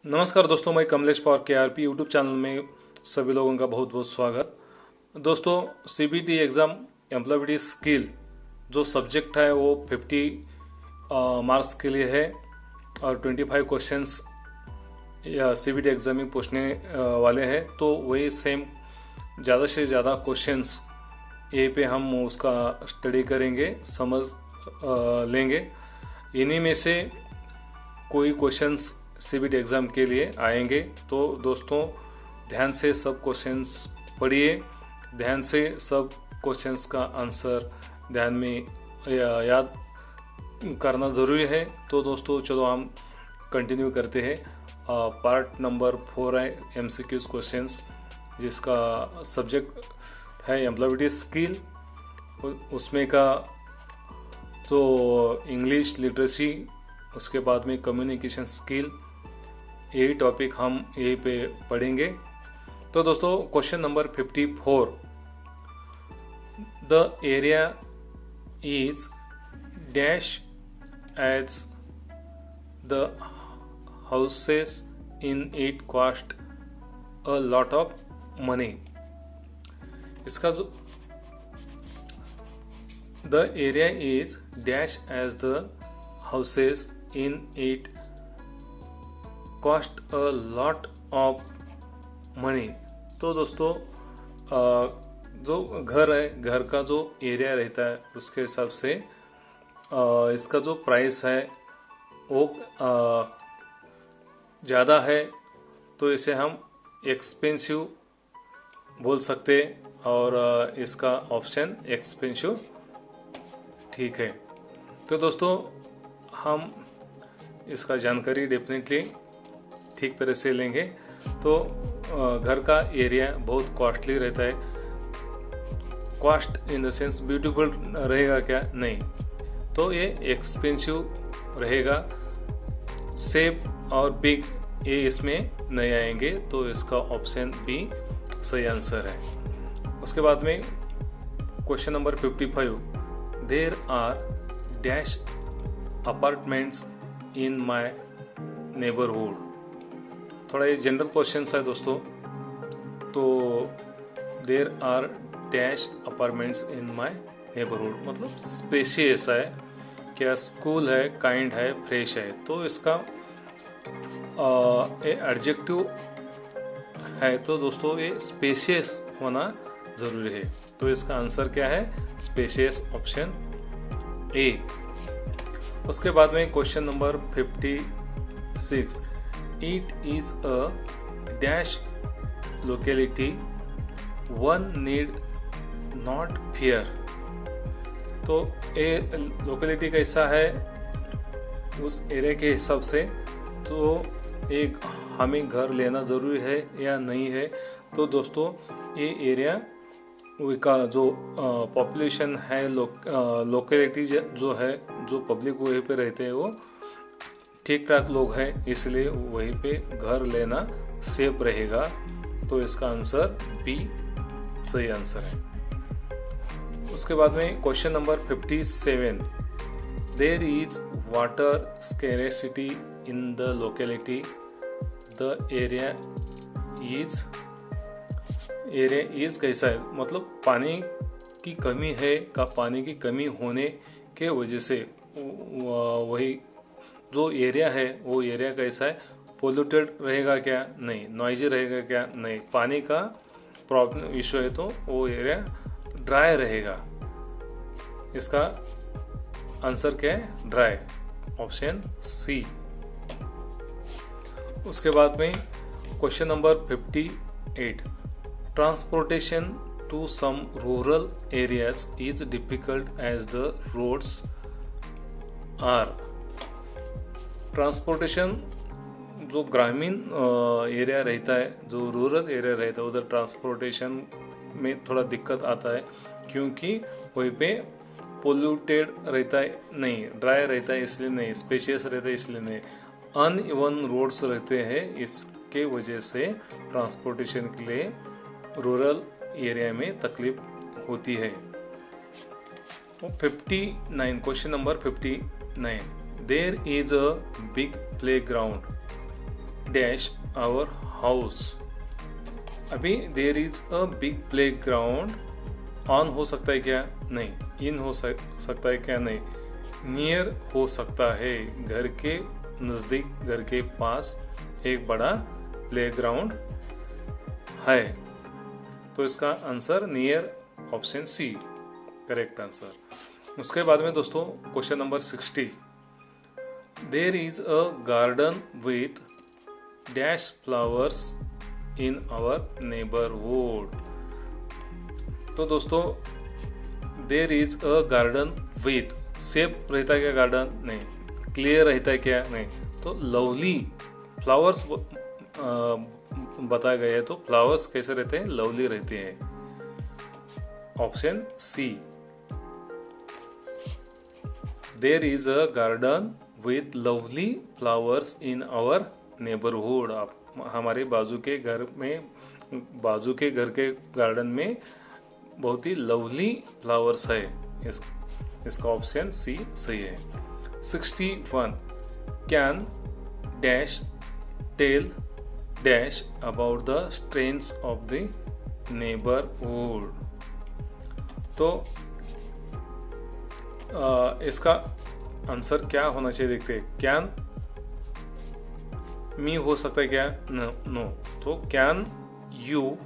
नमस्कार दोस्तों, मैं Kamlesh Pawar KRP YouTube channel में सभी लोगों का बहुत बहुत स्वागत। दोस्तों, CBT एग्ज़ाम एम्प्लॉयबिलिटी स्किल जो सब्जेक्ट है वो 50 मार्क्स के लिए है और 25 क्वेश्चंस CBT एग्ज़ाम में पूछने वाले हैं। तो वही सेम ज़्यादा से ज़्यादा क्वेश्चंस ये पे हम उसका स्टडी करेंगे, समझ लेंगे। इन्हीं में से कोई क्वेश्चंस CBT एग्ज़ाम के लिए आएंगे। तो दोस्तों, ध्यान से सब क्वेश्चंस पढ़िए, ध्यान से सब क्वेश्चंस का आंसर ध्यान में याद करना ज़रूरी है। तो दोस्तों चलो हम कंटिन्यू करते हैं। पार्ट नंबर 4 है MCQs क्वेश्चंस, जिसका सब्जेक्ट है एम्प्लॉयबिलिटी स्किल। उसमें का तो इंग्लिश लिटरेसी, उसके बाद में कम्युनिकेशन स्किल, यही टॉपिक हम यहीं पे पढ़ेंगे। तो दोस्तों, question number 54, the area is dash as the houses in it cost a lot of money. इसका जो the area is dash as the houses in it cost a lot of money. तो दोस्तों, जो घर है, घर का जो एरिया रहता है उसके हिसाब से इसका जो प्राइस है वो ज़्यादा है, तो इसे हम एक्सपेंसिव बोल सकते हैं और इसका ऑप्शन एक्सपेंसिव ठीक है। तो दोस्तों, हम इसका जानकारी डेफिनेटली ठीक तरह से लेंगे। तो घर का एरिया बहुत कॉस्टली रहता है। Cost in the sense beautiful रहेगा क्या? नहीं, तो ये एक्सपेंसिव रहेगा। सेफ और बिग ये इसमें नहीं आएंगे, तो इसका ऑप्शन बी सही आंसर है। उसके बाद में question number 55, there are dash apartments in my neighbourhood. थोड़ा ये जनरल क्वेश्चन है दोस्तों। तो there are dash apartments in my neighbourhood मतलब स्पेशियस है क्या, स्कूल है, काइंड है, फ्रेश है। तो इसका एडजेक्टिव है, तो दोस्तों ये स्पेशियस होना जरूरी है। तो इसका आंसर क्या है? Spacious, option A. उसके बाद में question number 56, it is a dash locality one need not fear. तो ए लोकेलिटी कैसा है उस एरिया के हिसाब से, तो एक हमें घर लेना ज़रूरी है या नहीं है। तो दोस्तों, ये एरिया का जो पॉपुलेशन है, लोकेलिटी जो है, जो पब्लिक वहीं पे रहते हैं वो ठीक ठाक लोग हैं, इसलिए वहीं पे घर लेना सेफ रहेगा। तो इसका आंसर बी सही आंसर है। उसके बाद में question number 57, there is water scarcity in the locality, the area is कैसा है मतलब पानी की कमी है का, पानी की कमी होने के वजह से वही जो एरिया है वो एरिया कैसा है, पोल्यूटेड रहेगा क्या? नहीं। नॉइजी रहेगा क्या? नहीं। पानी का प्रॉब्लम इशू है तो वो एरिया ड्राई रहेगा। इसका आंसर क्या है? Dry, option C. उसके बाद में question number 58, transportation to some rural areas is difficult as the roads are. Transportation जो ग्रामीण एरिया रहता है, जो रूरल एरिया रहता है, उधर ट्रांसपोर्टेशन में थोड़ा दिक्कत आता है, क्योंकि वहीं पे पोल्यूटेड रहता है, नहीं। ड्राई रहता है इसलिए नहीं, स्पेशियस रहता है इसलिए नहीं, अनइवन रोड्स रहते हैं, इसके वजह से ट्रांसपोर्टेशन के लिए रूरल एरिया में तकलीफ होती है। 59, question number 59, there is a big playground dash our house. अभी there is a big playground, on हो सकता है क्या? नहीं। इन हो सकता है क्या? नहीं। नियर हो सकता है, घर के नज़दीक, घर के पास एक बड़ा प्लेग्राउंड है। तो इसका answer near, option C correct answer. उसके बाद में दोस्तों question number 60, there is a garden with dash flowers in our neighbourhood. तो दोस्तों there is a garden with, safe रहता है क्या गार्डन? नहीं। क्लियर रहता है क्या? नहीं। तो लवली फ्लावर्स बताया गया है, तो फ्लावर्स कैसे रहते हैं? लवली रहते हैं, option C. There is a garden with lovely flowers in our neighbourhood. हमारे बाजू के घर के गार्डन में बहुत ही लवली फ्लावर्स है। इसका ऑप्शन सी सही है। 61, can dash tell dash about the strengths of the neighbourhood. तो इसका आंसर क्या होना चाहिए देखते हैं। कैन मी हो सकता है क्या? नो। तो can you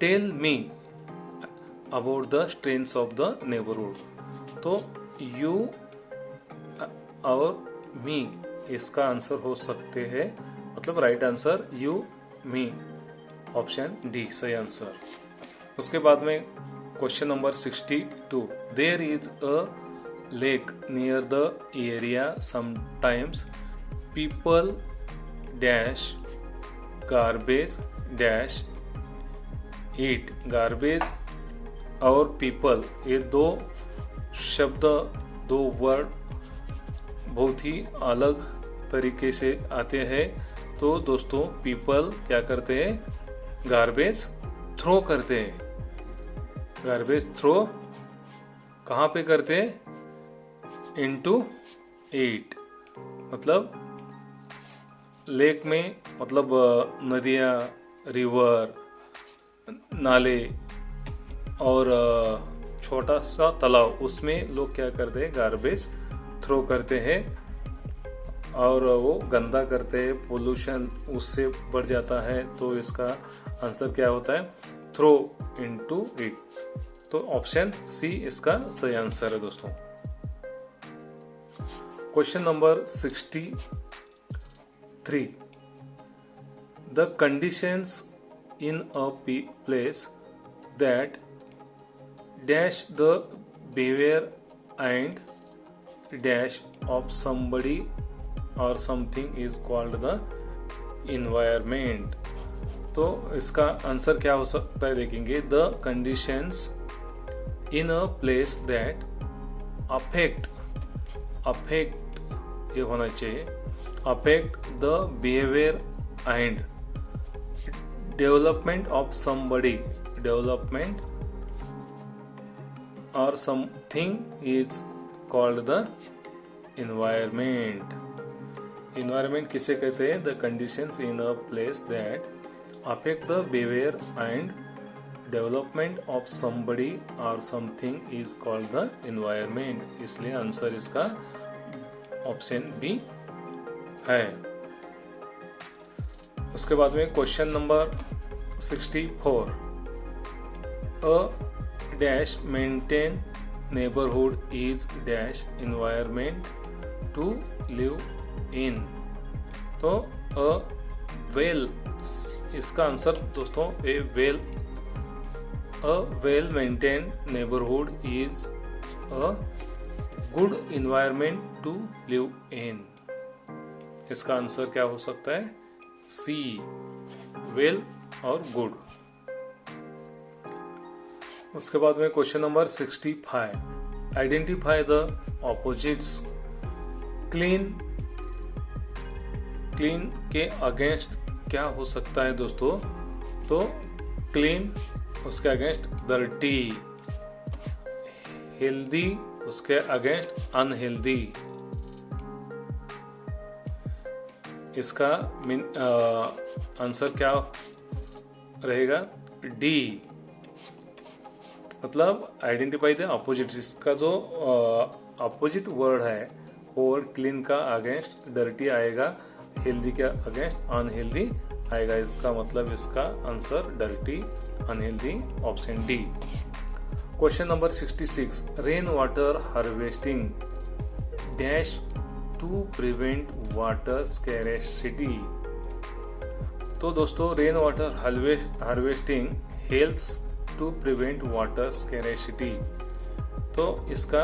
tell me about the strengths of the neighbourhood. तो यू और मी इसका आंसर हो सकते हैं, मतलब right answer you me, option D सही आंसर। उसके बाद में question number 62, there is a lake near the area, sometimes people dash garbage dash it. Garbage और पीपल, ये दो शब्द, दो वर्ड बहुत ही अलग तरीके से आते हैं। तो दोस्तों पीपल क्या करते हैं? गार्बेज थ्रो करते हैं। गार्बेज थ्रो कहाँ पे करते हैं? इनटू ईट, मतलब लेक में, मतलब नदियाँ, रिवर, नाले और छोटा सा तालाब, उसमें लोग क्या करते हैं? गार्बेज थ्रो करते हैं और वो गंदा करते हैं, पोल्यूशन उससे बढ़ जाता है। तो इसका आंसर क्या होता है? Throw into it. तो ऑप्शन सी इसका सही आंसर है दोस्तों। Question number 63, the conditions in a place that dash the behaviour and dash of somebody or something is called the environment। तो इसका आंसर क्या हो सकता है देखेंगे। The conditions in a place that affect ये होना चाहिए, affect the behaviour and development of somebody, development और something is called the environment। environment किसे कहते हैं? the conditions in a place that affect the behavior and development of somebody or something is called the environment। इसलिए answer इसका option B है। उसके बाद में question number 64, a dash maintain neighborhood is dash environment to live in। तो a well, इसका answer दोस्तों a well maintained neighborhood is a good environment to live in। इसका आंसर क्या हो सकता है? सी, वेल और गुड। उसके बाद में question number 65, identify the opposites. Clean के अगेंस्ट क्या हो सकता है दोस्तों? तो क्लीन उसके अगेंस्ट डर्टी, हेल्दी उसके अगेंस्ट अनहेल्दी। इसका आंसर क्या रहेगा? डी, मतलब आइडेंटिफाई द अपोजिट। इसका जो अपोजिट वर्ड है वो वर्ड क्लीन का अगेंस्ट डर्टी आएगा, हेल्दी के अगेंस्ट अनहेल्दी आएगा। इसका मतलब इसका answer dirty unhealthy, option D. Question number 66, rain water harvesting dash to prevent water scarcity. तो दोस्तों rain water harvesting helps to prevent water scarcity. तो इसका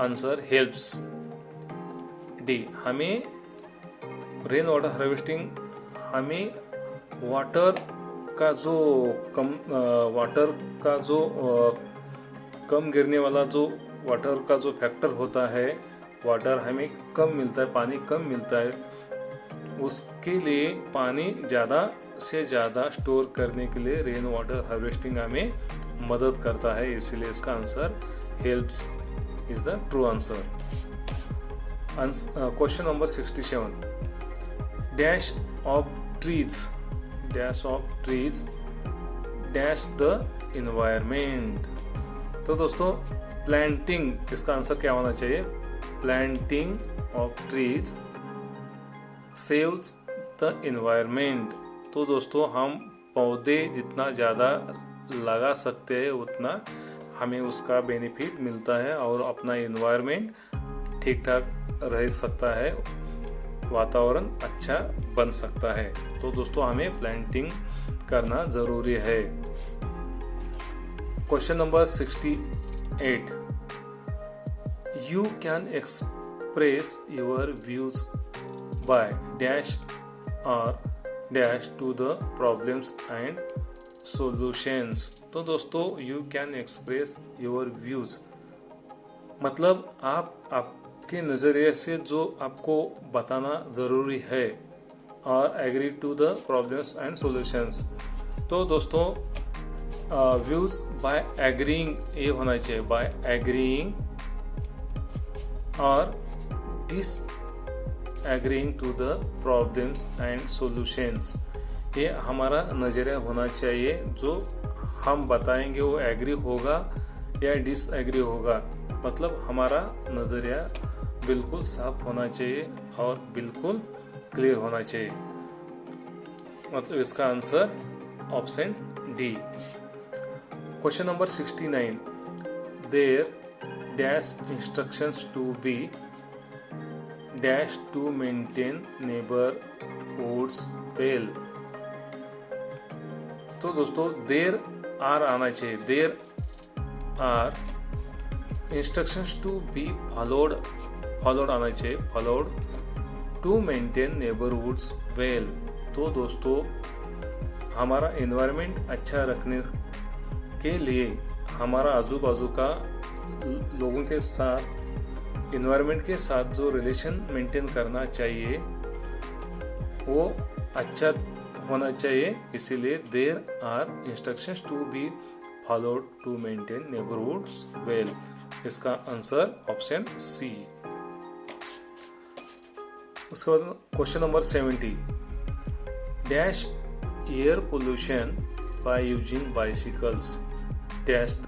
आंसर हेल्प्स, डी। हमें रेन वाटर हार्वेस्टिंग हमें वाटर का जो कम गिरने वाला जो वाटर का जो फैक्टर होता है, वाटर हमें कम मिलता है, पानी कम मिलता है, उसके लिए पानी ज़्यादा से ज़्यादा स्टोर करने के लिए रेन वाटर हार्वेस्टिंग हमें मदद करता है। इसलिए इसका answer helps is the true answer. Question number 67, dash of trees dash the environment. तो दोस्तों प्लांटिंग, इसका आंसर क्या होना चाहिए? Planting of trees saves the environment. तो दोस्तों हम पौधे जितना ज़्यादा लगा सकते हैं उतना हमें उसका बेनिफिट मिलता है और अपना इन्वायरमेंट ठीक ठाक रह सकता है, वातावरण अच्छा बन सकता है। तो दोस्तों हमें प्लांटिंग करना ज़रूरी है। Question number 68, you can express your views by dash और dash to the problems and solutions. तो दोस्तों you can express your views मतलब आपके नज़रिए से जो आपको बताना ज़रूरी है, और agree to the problems and solutions. तो दोस्तों व्यूज बाय एग्रीइंग ये होना चाहिए, बाय एग्रीइंग और disagreeing to the problems and solutions. ये हमारा नज़रिया होना चाहिए, जो हम बताएंगे वो एग्री होगा या डिसएग्री होगा। मतलब हमारा नज़रिया बिल्कुल साफ होना चाहिए और बिल्कुल क्लियर होना चाहिए। मतलब इसका answer option D. Question number 69, there dash instructions to be dash to maintain neighbourhoods well. तो दोस्तों देर आर आना चाहिए, there are instructions to be followed आना चाहिए, followed to maintain neighbourhoods well. तो दोस्तों हमारा एनवायरनमेंट अच्छा रखने के लिए हमारा आजू बाजू का लोगों के साथ, एनवायरनमेंट के साथ जो रिलेशन मेंटेन करना चाहिए वो अच्छा होना चाहिए। इसीलिए there are instructions to be followed to maintain neighbourhoods well. इसका आंसर ऑप्शन सी। उसके बाद question number 70, dash air pollution by using bicycles dash